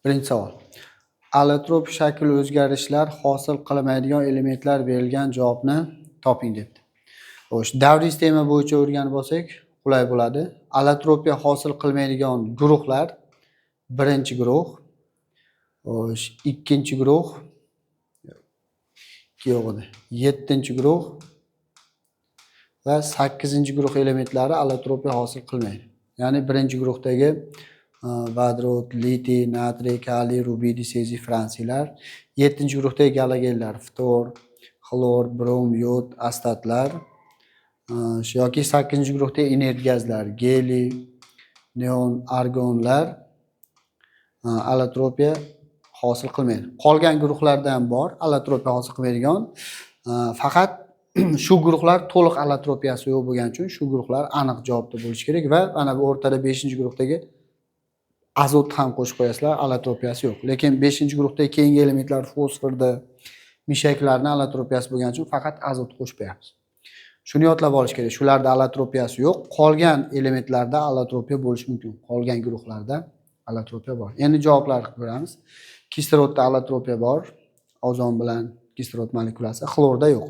Birinchi savol. Allotrop shakl o'zgarishlar hosil qilmaydigan elementlar berilgan javobni toping debdi. Xo'sh, davriy sistema bo'yicha o'rganib olsak, qulay bo'ladi. Allotropiya hosil qilmaydigan guruhlar: birinchi guruh, xo'sh, ikkinchi guruh, yo'q edi. 7-guruh va 8-guruh elementlari allotropiya hosil qilmaydi. Ya'ni birinchi guruhdagi vodorod, litiy, natriy, kaliy, rubidiy, seziy, fransiylar, 7-guruhdagi galogenlar: ftor, xlor, brom, yod, astatlar, yoki 8-guruhdagi energiyazlar: geliy, neon, argonlar allotropiya hosil qilmaydi. Qolgan guruhlarda ham bor allotropiya hosil qilmaydigan, faqat shu guruhlar to'liq allotropiyasi yo'q bo'lgani uchun shu guruhlar aniq javobda bo'lishi kerak va mana bu o'rtada 5-guruhdagi azot ham qo'shib qo'yasizlar, allotropiyasi yo'q. Lekin 5-guruhdagi keyingi elementlar fosforda, mishaklarning allotropiyasi bo'lgani uchun faqat azot qo'shib qo'yamiz. Shuni yodlab olish kerak. Shularda allotropiyasi yo'q, qolgan elementlarda allotropiya bo'lishi mumkin. Qolgan guruhlarda allotropiya bor. Endi javoblarni ko'ramiz. Kislorodda allotropiya bor, ozon bilan kislorod molekulasi, xlorda yo'q.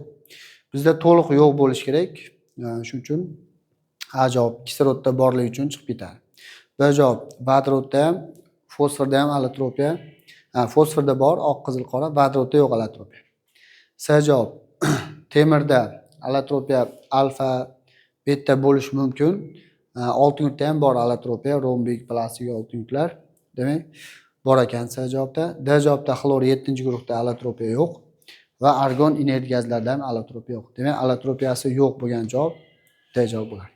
Bizda to'liq yo'q bo'lishi kerak. Shuning uchun A javob kislorodda borligi uchun chiqib ketadi. B javob vodorodda ham, fosforda ham allotropiya, fosforda bor, oq, qizil, qora, vodorodda yo'q allotropiya. C javob temirda allotropiya alfa, beta bo'lishi mumkin. Oltingutda ham bor allotropiya, rombik, plastik oltingutlar. Demak, bor ekan C javobda. D javobda xlor 7-guruhda allotropiya yo'q va argon inertgazlarda ham allotropiya yo'q. Demak, allotropiyasi yo'q bo'lgan javob D javob bo'ladi.